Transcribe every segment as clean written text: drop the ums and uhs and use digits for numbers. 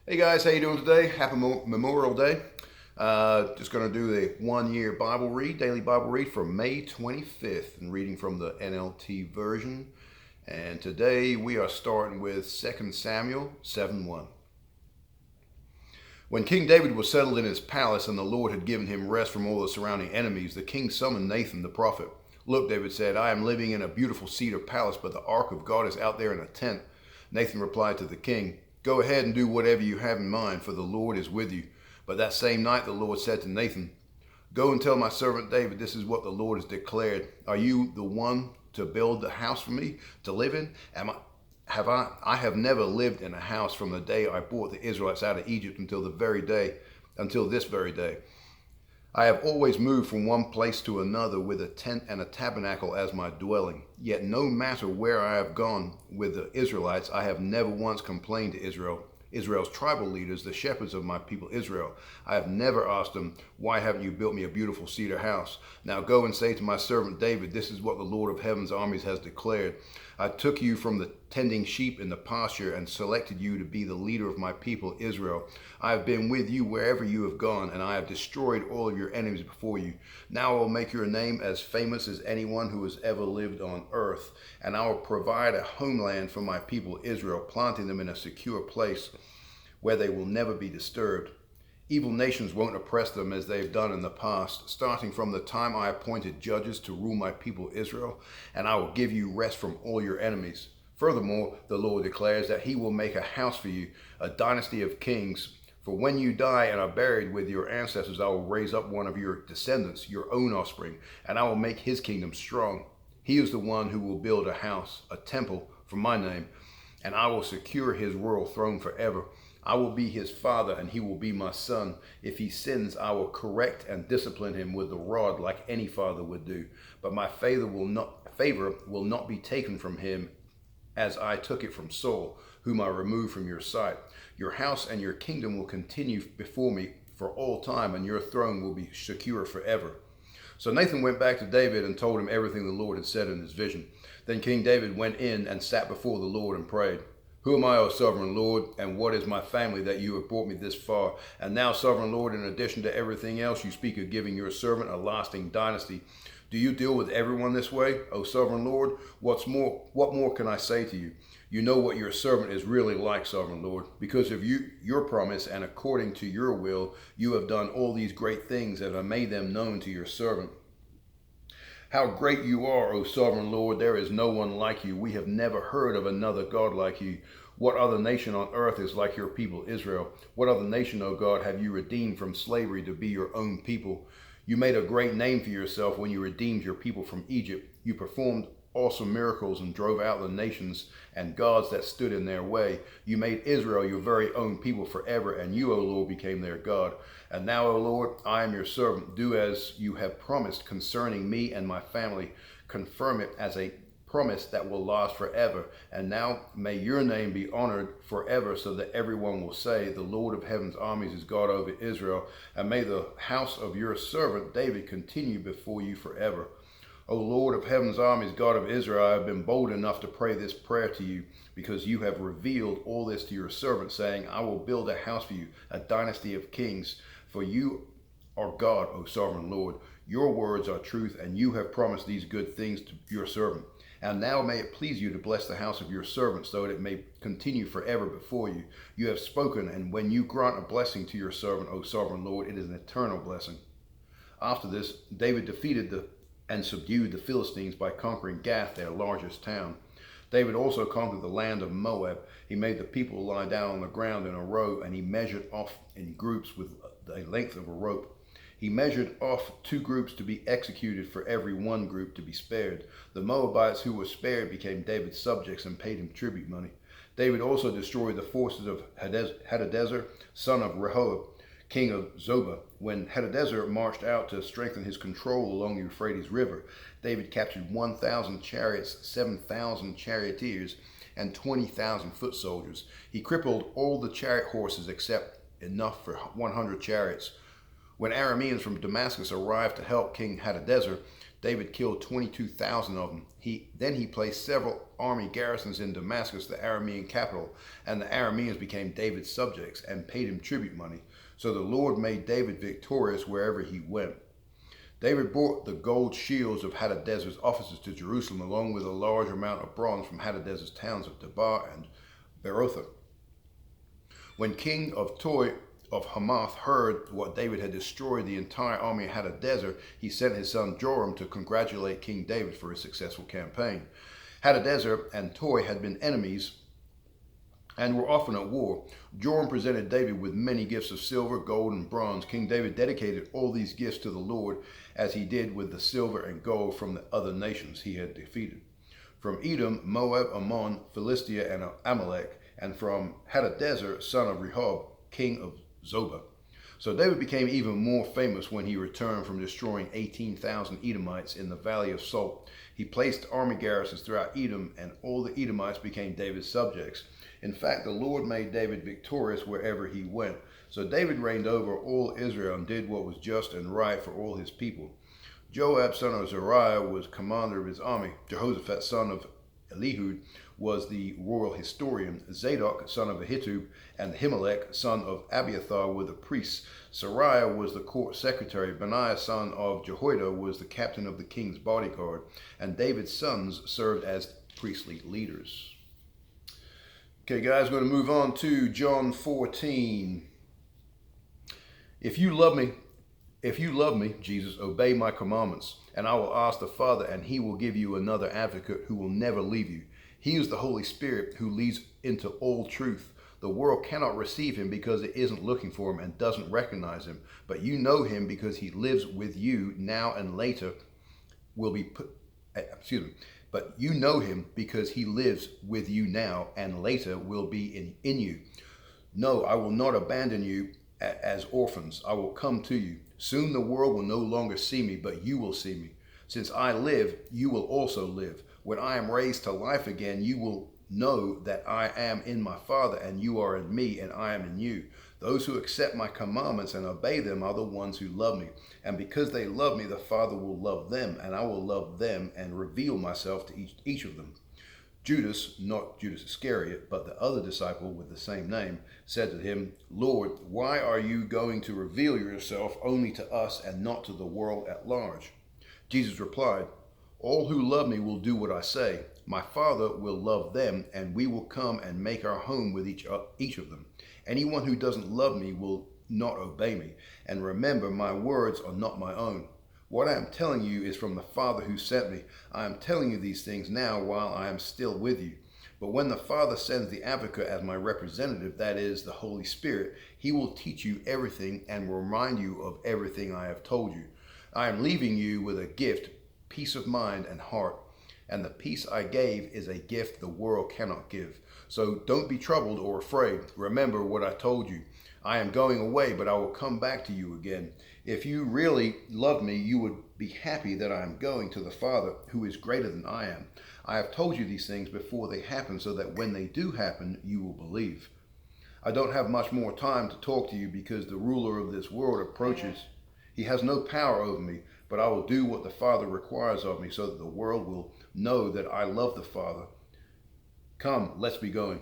Hey guys, how you doing today? Happy Memorial Day. Just going to do the 1 year Bible read, daily Bible read for May 25th, and reading from the NLT version. And today we are starting with 2 Samuel 7:1. When King David was settled in his palace and the Lord had given him rest from all the surrounding enemies, the king summoned Nathan the prophet. Look, David said, I am living in a beautiful cedar palace, but the ark of God is out there in a tent. Nathan replied to the king, Go ahead and do whatever you have in mind, for the Lord is with you. But that same night the Lord said to Nathan, Go and tell my servant David, this is what the Lord has declared. Are you the one to build the house for me to live in? I have never lived in a house from the day I brought the Israelites out of Egypt until this very day. I have always moved from one place to another with a tent and a tabernacle as my dwelling. Yet no matter where I have gone with the Israelites, I have never once complained to Israel's tribal leaders, the shepherds of my people Israel. I have never asked them, Why haven't you built me a beautiful cedar house? Now go and say to my servant David, This is what the Lord of heaven's armies has declared. I took you from the tending sheep in the pasture and selected you to be the leader of my people Israel. I have been with you wherever you have gone, and I have destroyed all of your enemies before you. Now I will make your name as famous as anyone who has ever lived on earth, and I will provide a homeland for my people Israel, planting them in a secure place where they will never be disturbed. Evil nations won't oppress them as they've done in the past, starting from the time I appointed judges to rule my people Israel, and I will give you rest from all your enemies. Furthermore, the Lord declares that he will make a house for you, a dynasty of kings. For when you die and are buried with your ancestors, I will raise up one of your descendants, your own offspring, and I will make his kingdom strong. He is the one who will build a house, a temple for my name, and I will secure his royal throne forever. I will be his father, and he will be my son. If he sins, I will correct and discipline him with the rod like any father would do. But my favor will not be taken from him as I took it from Saul, whom I removed from your sight. Your house and your kingdom will continue before me for all time, and your throne will be secure forever. So Nathan went back to David and told him everything the Lord had said in his vision. Then King David went in and sat before the Lord and prayed. Who am I, O sovereign Lord, and what is my family that you have brought me this far? And now, sovereign Lord, in addition to everything else, you speak of giving your servant a lasting dynasty. Do you deal with everyone this way, O sovereign Lord? What more can I say to you? You know what your servant is really like, sovereign Lord. Because of your promise and according to your will, you have done all these great things and have made them known to your servant. How great you are, O sovereign Lord, there is no one like you. We have never heard of another God like you. What other nation on earth is like your people Israel? What other nation, O God, have you redeemed from slavery to be your own people? You made a great name for yourself when you redeemed your people from Egypt. You performed awesome miracles and drove out the nations and gods that stood in their way. You made Israel your very own people forever, and you, O Lord, became their God. And now, O Lord, I am your servant. Do as you have promised concerning me and my family. Confirm it as a promise that will last forever. And now may your name be honored forever, so that everyone will say, The Lord of heaven's armies is God over Israel. And may the house of your servant David continue before you forever. O Lord of heaven's armies, God of Israel, I have been bold enough to pray this prayer to you, because you have revealed all this to your servant, saying, I will build a house for you, a dynasty of kings. For you are God, O sovereign Lord. Your words are truth, and you have promised these good things to your servant. And now may it please you to bless the house of your servant, so that it may continue forever before you. You have spoken, and when you grant a blessing to your servant, O sovereign Lord, it is an eternal blessing. After this, David defeated and subdued the Philistines by conquering Gath, their largest town. David also conquered the land of Moab. He made the people lie down on the ground in a row, and he measured off in groups with the length of a rope. He measured off 2 groups to be executed for every 1 group to be spared. The Moabites who were spared became David's subjects and paid him tribute money. David also destroyed the forces of Hadadezer, son of Rehoboam, king of Zobah. When Hadadezer marched out to strengthen his control along the Euphrates River, David captured 1,000 chariots, 7,000 charioteers, and 20,000 foot soldiers. He crippled all the chariot horses except enough for 100 chariots. When Arameans from Damascus arrived to help King Hadadezer, David killed 22,000 of them. Then he placed several army garrisons in Damascus, the Aramean capital, and the Arameans became David's subjects and paid him tribute money. So the Lord made David victorious wherever he went. David brought the gold shields of Hadadezer's officers to Jerusalem, along with a large amount of bronze from Hadadezer's towns of Debir and Berotha. When king of Toi of Hamath heard what David had destroyed the entire army of Hadadezer, he sent his son Joram to congratulate King David for his successful campaign. Hadadezer and Toi had been enemies and were often at war. Joram presented David with many gifts of silver, gold, and bronze. King David dedicated all these gifts to the Lord, as he did with the silver and gold from the other nations he had defeated. From Edom, Moab, Ammon, Philistia, and Amalek, and from Hadadezer, son of Rehob, king of Zobah. So David became even more famous when he returned from destroying 18,000 Edomites in the Valley of Salt. He placed army garrisons throughout Edom, and all the Edomites became David's subjects. In fact, the Lord made David victorious wherever he went. So David reigned over all Israel and did what was just and right for all his people. Joab, son of Zeruiah, was commander of his army. Jehoshaphat, son of Elihud, was the royal historian. Zadok, son of Ahitub, and Ahimelech, son of Abiathar, were the priests. Sariah was the court secretary. Benaiah, son of Jehoiada, was the captain of the king's bodyguard. And David's sons served as priestly leaders. Okay, guys, we're going to move on to John 14. If you love me, Jesus, obey my commandments, and I will ask the Father, and he will give you another advocate who will never leave you. He is the Holy Spirit who leads into all truth. The world cannot receive him because it isn't looking for him and doesn't recognize him. But you know him because he lives with you now and later will be But you know him because he lives with you now and later will be in you. No, I will not abandon you as orphans. I will come to you. Soon the world will no longer see me, but you will see me. Since I live, you will also live. When I am raised to life again, you will know that I am in my Father, and you are in me, and I am in you. Those who accept my commandments and obey them are the ones who love me. And because they love me, the Father will love them, and I will love them and reveal myself to each of them. Judas, not Judas Iscariot, but the other disciple with the same name, said to him, Lord, why are you going to reveal yourself only to us and not to the world at large? Jesus replied, all who love me will do what I say. My Father will love them, and we will come and make our home with each of them. Anyone who doesn't love me will not obey me. And remember, my words are not my own. What I am telling you is from the Father who sent me. I am telling you these things now while I am still with you. But when the Father sends the Advocate as my representative, that is, the Holy Spirit, he will teach you everything and will remind you of everything I have told you. I am leaving you with a gift, peace of mind and heart. And the peace I gave is a gift the world cannot give. So don't be troubled or afraid. Remember what I told you. I am going away, but I will come back to you again. If you really loved me, you would be happy that I am going to the Father, who is greater than I am. I have told you these things before they happen, so that when they do happen, you will believe. I don't have much more time to talk to you because the ruler of this world approaches. He has no power over me, but I will do what the Father requires of me, so that the world will know that I love the Father. Come, let's be going.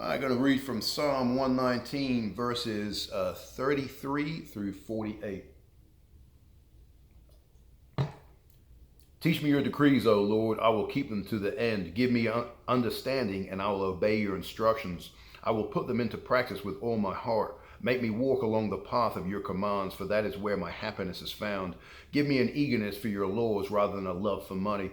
I'm going to read from Psalm 119, verses 33 through 48. Teach me your decrees, O Lord. I will keep them to the end. Give me understanding, and I will obey your instructions. I will put them into practice with all my heart. Make me walk along the path of your commands, for that is where my happiness is found. Give me an eagerness for your laws rather than a love for money.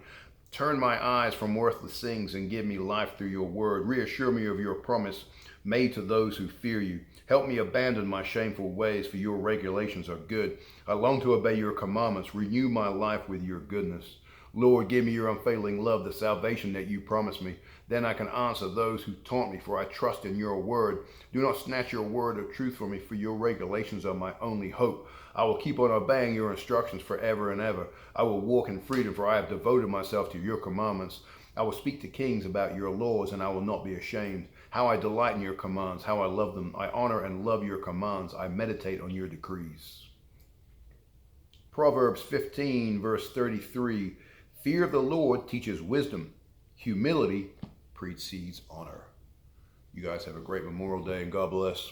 Turn my eyes from worthless things and give me life through your word. Reassure me of your promise made to those who fear you. Help me abandon my shameful ways, for your regulations are good. I long to obey your commandments. Renew my life with your goodness. Lord, give me your unfailing love, the salvation that you promised me. Then I can answer those who taunt me, for I trust in your word. Do not snatch your word of truth from me, for your regulations are my only hope. I will keep on obeying your instructions forever and ever. I will walk in freedom, for I have devoted myself to your commandments. I will speak to kings about your laws, and I will not be ashamed. How I delight in your commands, how I love them. I honor and love your commands. I meditate on your decrees. Proverbs 15, verse 33, fear of the Lord teaches wisdom. Humility precedes honor. You guys have a great Memorial Day, and God bless.